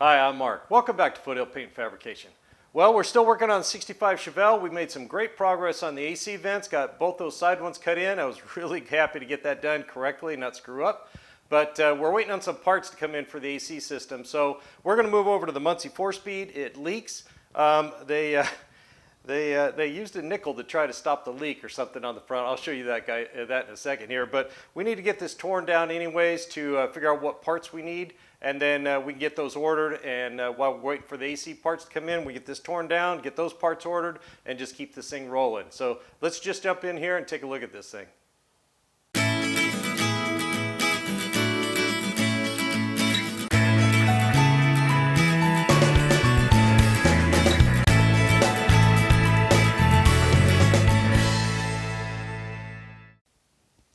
Hi, I'm Mark. Welcome back to Foothill Paint and Fabrication. Well, we're still working on 65 Chevelle. We made some great progress on the AC vents, got both those side ones cut in. I was really happy to get that done correctly, not screw up. But we're waiting on some parts to come in for the AC system. So we're going to move over to the Muncie Four Speed. It leaks. They used a nickel to try to stop the leak or something on the front. I'll show you that in a second here. But we need to get this torn down anyways to figure out what parts we need. And then we can get those ordered, and while we're waiting for the AC parts to come in, we get this torn down, get those parts ordered, and just keep this thing rolling. So let's just jump in here and take a look at this thing.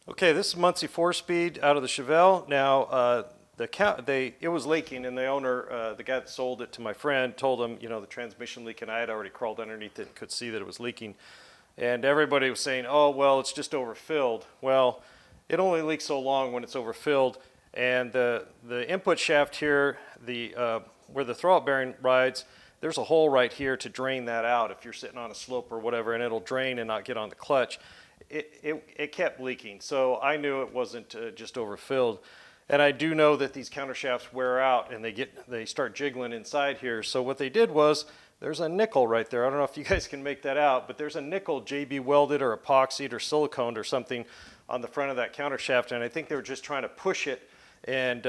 Okay, this is Muncie Four Speed out of the Chevelle. Now, it was leaking, and the owner, the guy that sold it to my friend, told him, you know, the transmission leak, and I had already crawled underneath it and could see that it was leaking. And everybody was saying, oh, well, it's just overfilled. Well, it only leaks so long when it's overfilled. And the input shaft here, where the throwout bearing rides, there's a hole right here to drain that out if you're sitting on a slope or whatever, and it'll drain and not get on the clutch. It kept leaking, so I knew it wasn't just overfilled. And I do know that these counter shafts wear out and they start jiggling inside here. So what they did was, there's a nickel right there. I don't know if you guys can make that out, but there's a nickel JB welded or epoxied or siliconed or something on the front of that counter shaft. And I think they were just trying to push it and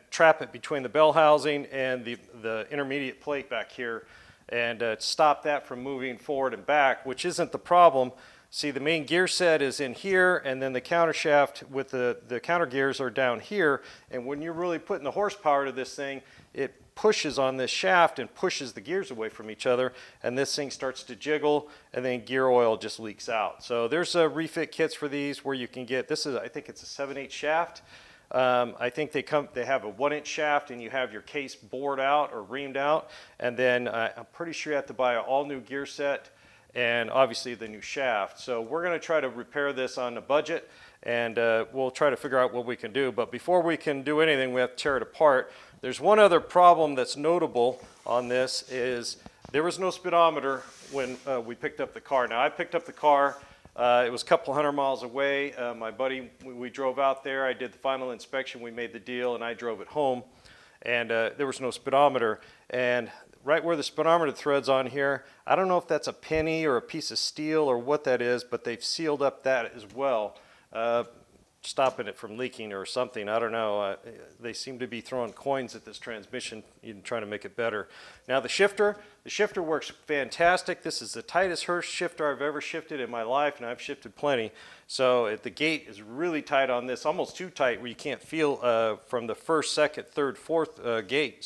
trap it between the bell housing and the intermediate plate back here and stop that from moving forward and back, which isn't the problem. See, the main gear set is in here, and then the counter shaft with the counter gears are down here. And when you're really putting the horsepower to this thing, it pushes on this shaft and pushes the gears away from each other, and this thing starts to jiggle, and then gear oil just leaks out. So there's refit kits for these where you can get, I think it's a 7/8 shaft. I think they have a 1-inch shaft, and you have your case bored out or reamed out, and then I'm pretty sure you have to buy an all new gear set and obviously the new shaft. So we're going to try to repair this on a budget, and we'll try to figure out what we can do. But before we can do anything, we have to tear it apart. There's one other problem that's notable on this is there was no speedometer when we picked up the car. Now, I picked up the car. It was a couple hundred miles away. My buddy, we drove out there. I did the final inspection. We made the deal, and I drove it home. And there was no speedometer. And right where the speedometer thread's on here, I don't know if that's a penny or a piece of steel or what that is, but they've sealed up that as well, stopping it from leaking or something. I don't know. They seem to be throwing coins at this transmission, even trying to make it better. Now the shifter works fantastic. This is the tightest Hurst shifter I've ever shifted in my life, and I've shifted plenty. So the gate is really tight on this, almost too tight where you can't feel from the first, second, third, fourth gate.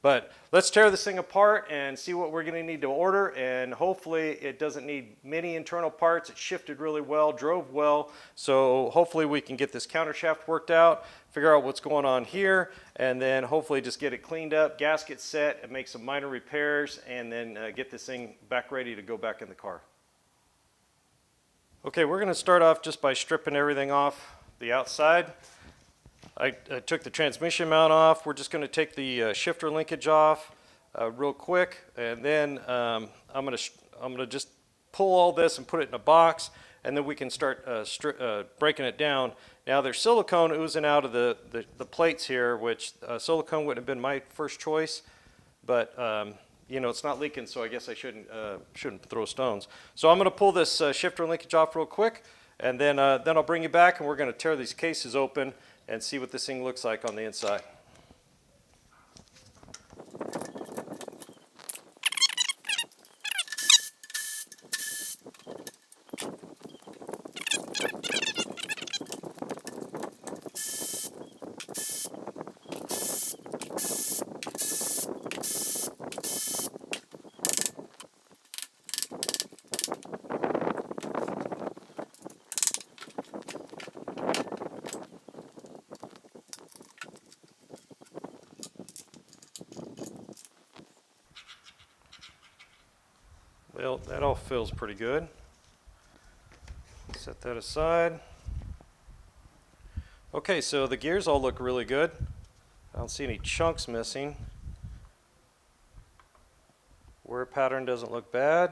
But let's tear this thing apart and see what we're going to need to order, and hopefully it doesn't need many internal parts. It shifted really well, drove well, so hopefully we can get this counter shaft worked out, figure out what's going on here, and then hopefully just get it cleaned up, gasket set, and make some minor repairs, and then get this thing back ready to go back in the car. Okay, we're going to start off just by stripping everything off the outside. I took the transmission mount off. We're just going to take the shifter linkage off real quick, and then I'm going to just pull all this and put it in a box, and then we can start breaking it down. Now there's silicone oozing out of the plates here, which silicone would have been my first choice, but you know, it's not leaking, so I guess I shouldn't throw stones. So I'm going to pull this shifter linkage off real quick, and then I'll bring you back, and we're going to tear these cases open and see what this thing looks like on the inside. Well, that all feels pretty good. Set that aside. Okay, so the gears all look really good. I don't see any chunks missing. Wear pattern doesn't look bad.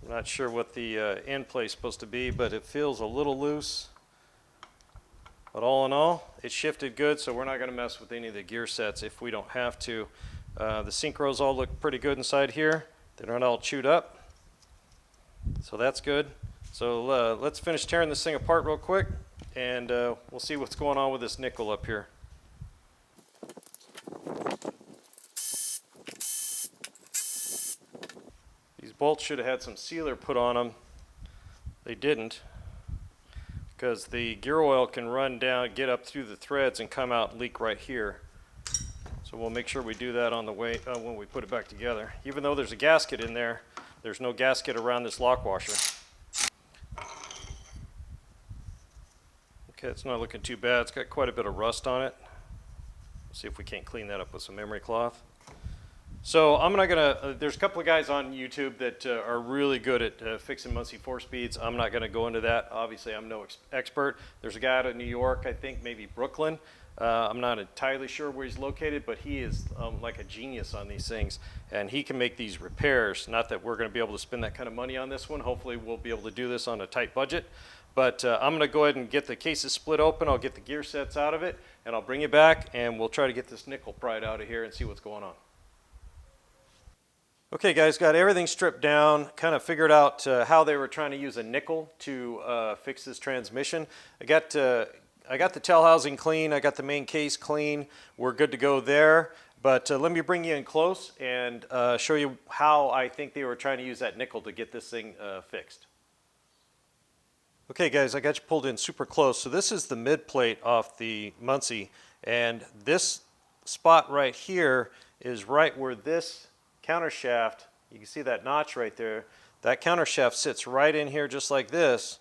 I'm not sure what the end play is supposed to be, but it feels a little loose. But all in all, it shifted good, so we're not going to mess with any of the gear sets if we don't have to. The synchros all look pretty good inside here. They're not all chewed up, so that's good. So let's finish tearing this thing apart real quick, and we'll see what's going on with this nickel up here. These bolts should have had some sealer put on them. They didn't, because the gear oil can run down, get up through the threads, and come out and leak right here. So we'll make sure we do that on the way when we put it back together. Even though there's a gasket in there, there's no gasket around this lock washer. Okay, it's not looking too bad. It's got quite a bit of rust on it. Let's see if we can't clean that up with some memory cloth. So I'm not gonna, there's a couple of guys on YouTube that are really good at fixing Muncie Four Speeds. I'm not gonna go into that. Obviously, I'm no expert. There's a guy out of New York, I think maybe Brooklyn. I'm not entirely sure where he's located, but he is like a genius on these things, and he can make these repairs. Not that we're going to be able to spend that kind of money on this one. Hopefully we'll be able to do this on a tight budget, but I'm going to go ahead and get the cases split open. I'll get the gear sets out of it, and I'll bring you back, and we'll try to get this nickel pried out of here and see what's going on. Okay guys, got everything stripped down, kind of figured out how they were trying to use a nickel to fix this transmission. I got the tail housing clean, I got the main case clean, we're good to go there. But let me bring you in close and show you how I think they were trying to use that nickel to get this thing fixed. Okay guys, I got you pulled in super close. So this is the mid plate off the Muncie, and this spot right here is right where this counter shaft, you can see that notch right there, that counter shaft sits right in here just like this.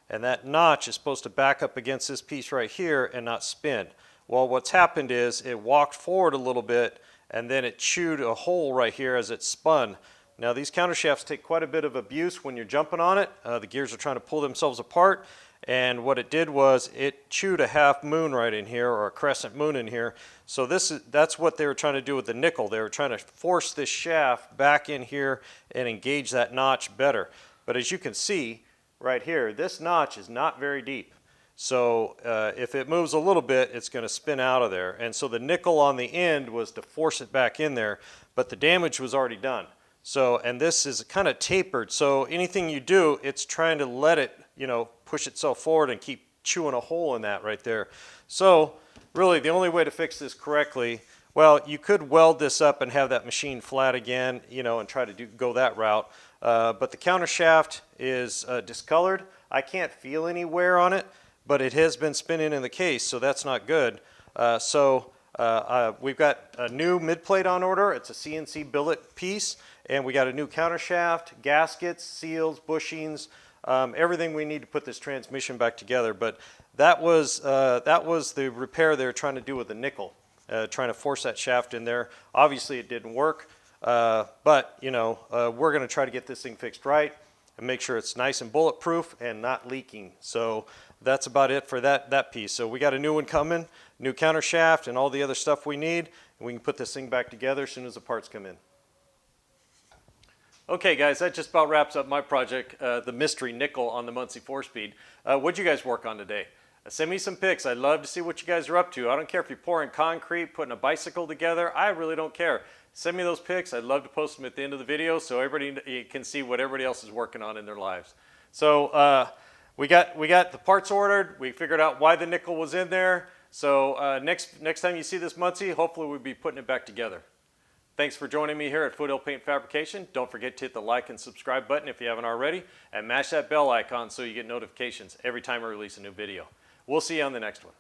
And that notch is supposed to back up against this piece right here and not spin. Well, what's happened is it walked forward a little bit and then it chewed a hole right here as it spun. Now these counter shafts take quite a bit of abuse when you're jumping on it. The gears are trying to pull themselves apart, and what it did was it chewed a half moon right in here, or a crescent moon in here. So that's what they were trying to do with the nickel. They were trying to force this shaft back in here and engage that notch better. But as you can see, right here, this notch is not very deep. So if it moves a little bit, it's going to spin out of there. And so the nickel on the end was to force it back in there, but the damage was already done. So, and this is kind of tapered. So anything you do, it's trying to let it, push itself forward and keep chewing a hole in that right there. So really the only way to fix this correctly, well, you could weld this up and have that machine flat again, and try to go that route. But the counter shaft is discolored. I can't feel any wear on it, but it has been spinning in the case, so that's not good. We've got a new mid plate on order. It's a CNC billet piece, and we got a new counter shaft, gaskets, seals, bushings, everything we need to put this transmission back together. But that was the repair they were trying to do with the nickel, trying to force that shaft in there. Obviously it didn't work. But we're going to try to get this thing fixed right and make sure it's nice and bulletproof and not leaking. So that's about it for that piece. So we got a new one coming, new counter shaft and all the other stuff we need, and we can put this thing back together as soon as the parts come in. Okay guys, that just about wraps up my project, the mystery nickel on the Muncie Four Speed. What'd you guys work on today? Send me some pics. I'd love to see what you guys are up to. I don't care if you're pouring concrete, putting a bicycle together. I really don't care. Send me those pics. I'd love to post them at the end of the video so everybody can see what everybody else is working on in their lives. So we got the parts ordered. We figured out why the nickel was in there. So next time you see this Muncie, hopefully we'll be putting it back together. Thanks for joining me here at Foothill Paint Fabrication. Don't forget to hit the like and subscribe button if you haven't already, and mash that bell icon so you get notifications every time I release a new video. We'll see you on the next one.